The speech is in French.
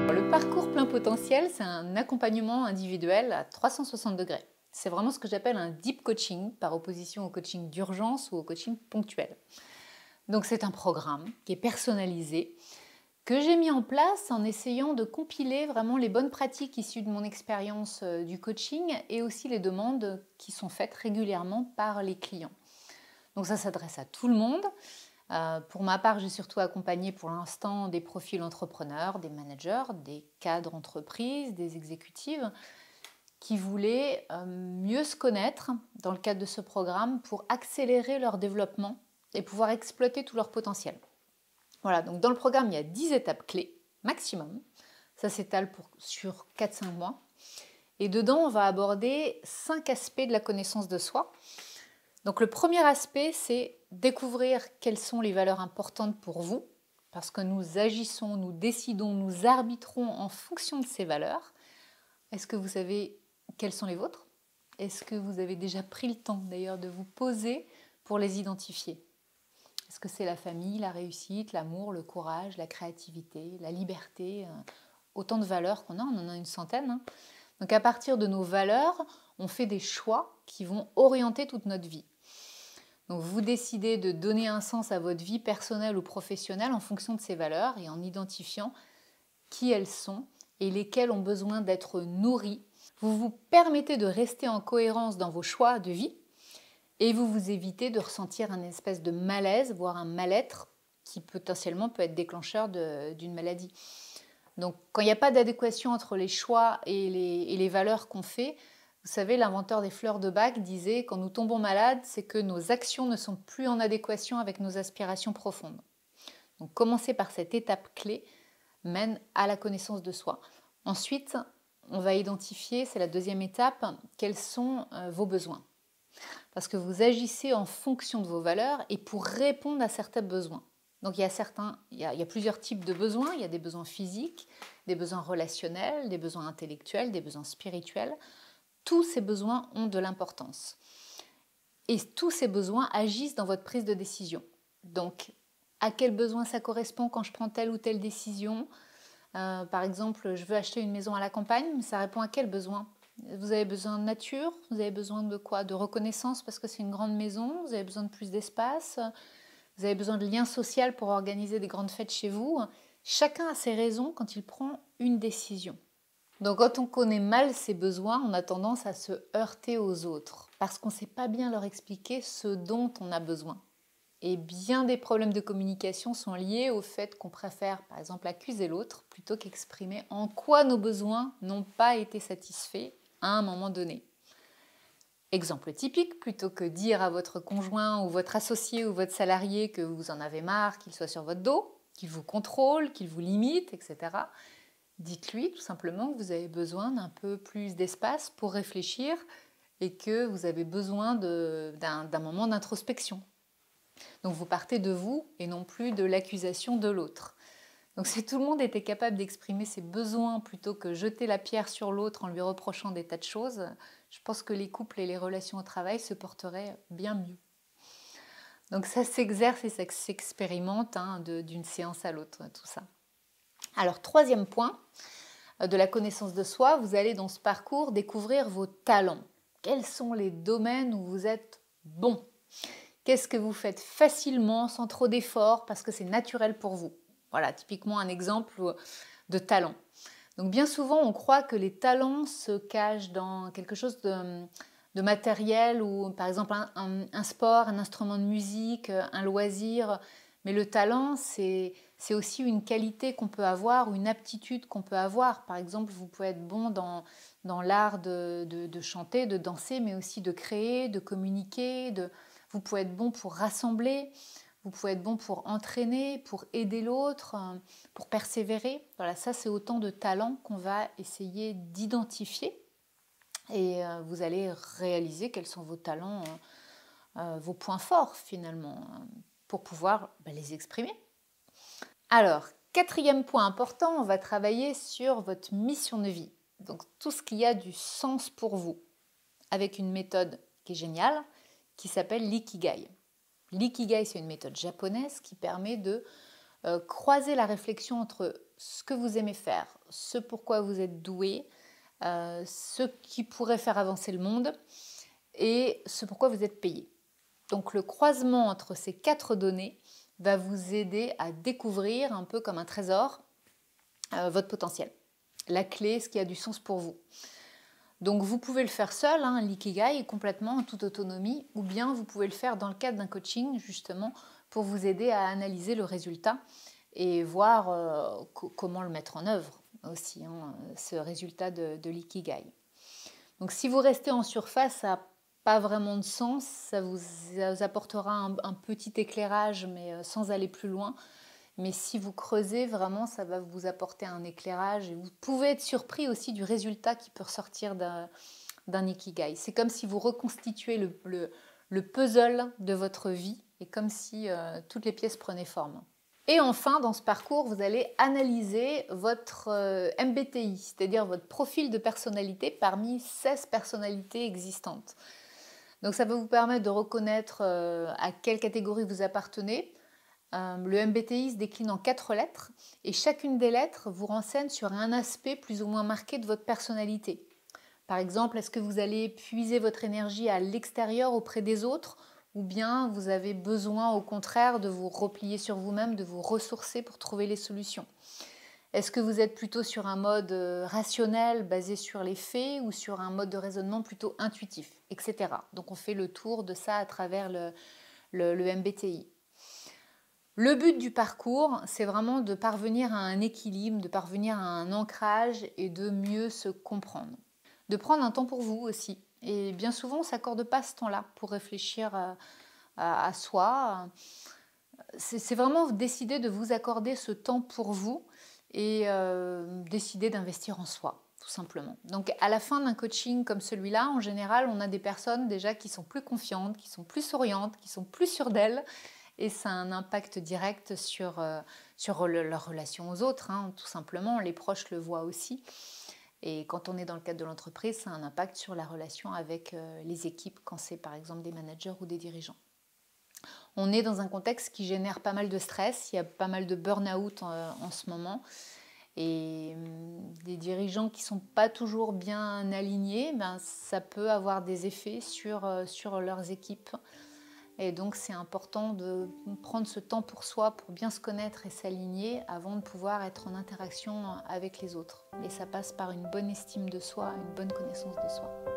Le parcours plein potentiel, c'est un accompagnement individuel à 360 degrés. C'est vraiment ce que j'appelle un deep coaching par opposition au coaching d'urgence ou au coaching ponctuel. Donc c'est un programme qui est personnalisé, que j'ai mis en place en essayant de compiler vraiment les bonnes pratiques issues de mon expérience du coaching et aussi les demandes qui sont faites régulièrement par les clients. Donc ça s'adresse à tout le monde. Pour ma part, j'ai surtout accompagné pour l'instant des profils entrepreneurs, des managers, des cadres entreprises, des exécutives qui voulaient mieux se connaître dans le cadre de ce programme pour accélérer leur développement et pouvoir exploiter tout leur potentiel. Voilà, donc dans le programme, il y a 10 étapes clés maximum. Ça s'étale sur 4-5 mois. Et dedans, on va aborder 5 aspects de la connaissance de soi. Donc le premier aspect, c'est découvrir quelles sont les valeurs importantes pour vous, parce que nous agissons, nous décidons, nous arbitrons en fonction de ces valeurs. Est-ce que vous savez quelles sont les vôtres? Est-ce que vous avez déjà pris le temps d'ailleurs de vous poser pour les identifier? Est-ce que c'est la famille, la réussite, l'amour, le courage, la créativité, la liberté? Autant de valeurs qu'on a, on en a une centaine. Hein. Donc à partir de nos valeurs, on fait des choix qui vont orienter toute notre vie. Donc vous décidez de donner un sens à votre vie personnelle ou professionnelle en fonction de ces valeurs et en identifiant qui elles sont et lesquelles ont besoin d'être nourries. Vous vous permettez de rester en cohérence dans vos choix de vie et vous vous évitez de ressentir un espèce de malaise, voire un mal-être qui potentiellement peut être déclencheur d'une maladie. Donc quand il n'y a pas d'adéquation entre les choix et les valeurs qu'on fait, vous savez, l'inventeur des fleurs de Bach disait « Quand nous tombons malades, c'est que nos actions ne sont plus en adéquation avec nos aspirations profondes. » Donc commencer par cette étape clé mène à la connaissance de soi. Ensuite, on va identifier, c'est la deuxième étape, quels sont vos besoins. Parce que vous agissez en fonction de vos valeurs et pour répondre à certains besoins. Donc il y a plusieurs types de besoins. Il y a des besoins physiques, des besoins relationnels, des besoins intellectuels, des besoins spirituels. Tous ces besoins ont de l'importance. Et tous ces besoins agissent dans votre prise de décision. Donc, à quel besoin ça correspond quand je prends telle ou telle décision? Par exemple, je veux acheter une maison à la campagne, mais ça répond à quel besoin? Vous avez besoin de nature? Vous avez besoin de quoi? De reconnaissance parce que c'est une grande maison? Vous avez besoin de plus d'espace? Vous avez besoin de lien social pour organiser des grandes fêtes chez vous? Chacun a ses raisons quand il prend une décision. Donc quand on connaît mal ses besoins, on a tendance à se heurter aux autres parce qu'on ne sait pas bien leur expliquer ce dont on a besoin. Et bien des problèmes de communication sont liés au fait qu'on préfère par exemple accuser l'autre plutôt qu'exprimer en quoi nos besoins n'ont pas été satisfaits à un moment donné. Exemple typique, plutôt que dire à votre conjoint ou votre associé ou votre salarié que vous en avez marre qu'il soit sur votre dos, qu'il vous contrôle, qu'il vous limite, etc., dites-lui tout simplement que vous avez besoin d'un peu plus d'espace pour réfléchir et que vous avez besoin d'un moment d'introspection. Donc vous partez de vous et non plus de l'accusation de l'autre. Donc si tout le monde était capable d'exprimer ses besoins plutôt que jeter la pierre sur l'autre en lui reprochant des tas de choses, je pense que les couples et les relations au travail se porteraient bien mieux. Donc ça s'exerce et ça s'expérimente d'une séance à l'autre, tout ça. Alors troisième point, de la connaissance de soi, vous allez dans ce parcours découvrir vos talents. Quels sont les domaines où vous êtes bon? Qu'est-ce que vous faites facilement, sans trop d'efforts, parce que c'est naturel pour vous? Voilà, typiquement un exemple de talent. Donc bien souvent, on croit que les talents se cachent dans quelque chose de matériel ou par exemple un sport, un instrument de musique, un loisir. Mais le talent, c'est aussi une qualité qu'on peut avoir ou une aptitude qu'on peut avoir. Par exemple, vous pouvez être bon dans l'art de chanter, de danser, mais aussi de créer, de communiquer. Vous pouvez être bon pour rassembler, vous pouvez être bon pour entraîner, pour aider l'autre, pour persévérer. Voilà, ça c'est autant de talents qu'on va essayer d'identifier. Et vous allez réaliser quels sont vos talents, vos points forts finalement, pour pouvoir les exprimer. Alors, quatrième point important, on va travailler sur votre mission de vie. Donc tout ce qui a du sens pour vous, avec une méthode qui est géniale, qui s'appelle l'ikigai. L'ikigai, c'est une méthode japonaise qui permet de croiser la réflexion entre ce que vous aimez faire, ce pourquoi vous êtes doué, ce qui pourrait faire avancer le monde et ce pourquoi vous êtes payé. Donc le croisement entre ces 4 données va vous aider à découvrir un peu comme un trésor votre potentiel, la clé, ce qui a du sens pour vous. Donc vous pouvez le faire seul, l'ikigai, complètement en toute autonomie, ou bien vous pouvez le faire dans le cadre d'un coaching justement pour vous aider à analyser le résultat et voir comment le mettre en œuvre aussi, ce résultat de l'ikigai. Donc si vous restez en surface, ça n'a pas vraiment de sens, ça vous apportera un petit éclairage mais sans aller plus loin. Mais si vous creusez, vraiment, ça va vous apporter un éclairage et vous pouvez être surpris aussi du résultat qui peut ressortir d'un ikigai. C'est comme si vous reconstituez le puzzle de votre vie et comme si toutes les pièces prenaient forme. Et enfin, dans ce parcours, vous allez analyser votre MBTI, c'est-à-dire votre profil de personnalité parmi 16 personnalités existantes. Donc ça va vous permettre de reconnaître à quelle catégorie vous appartenez. Le MBTI se décline en 4 lettres et chacune des lettres vous renseigne sur un aspect plus ou moins marqué de votre personnalité. Par exemple, est-ce que vous allez puiser votre énergie à l'extérieur auprès des autres ou bien vous avez besoin au contraire de vous replier sur vous-même, de vous ressourcer pour trouver les solutions? Est-ce que vous êtes plutôt sur un mode rationnel basé sur les faits ou sur un mode de raisonnement plutôt intuitif, etc. Donc on fait le tour de ça à travers le MBTI. Le but du parcours, c'est vraiment de parvenir à un équilibre, de parvenir à un ancrage et de mieux se comprendre. De prendre un temps pour vous aussi. Et bien souvent, on ne s'accorde pas ce temps-là pour réfléchir à soi. C'est vraiment décider de vous accorder ce temps pour vous et décider d'investir en soi, tout simplement. Donc à la fin d'un coaching comme celui-là, en général, on a des personnes déjà qui sont plus confiantes, qui sont plus souriantes, qui sont plus sûres d'elles. Et ça a un impact direct sur leur relation aux autres, tout simplement. Les proches le voient aussi. Et quand on est dans le cadre de l'entreprise, ça a un impact sur la relation avec les équipes, quand c'est par exemple des managers ou des dirigeants. On est dans un contexte qui génère pas mal de stress, il y a pas mal de burn-out en ce moment. Et des dirigeants qui ne sont pas toujours bien alignés, ça peut avoir des effets sur leurs équipes. Et donc c'est important de prendre ce temps pour soi, pour bien se connaître et s'aligner avant de pouvoir être en interaction avec les autres. Et ça passe par une bonne estime de soi, une bonne connaissance de soi.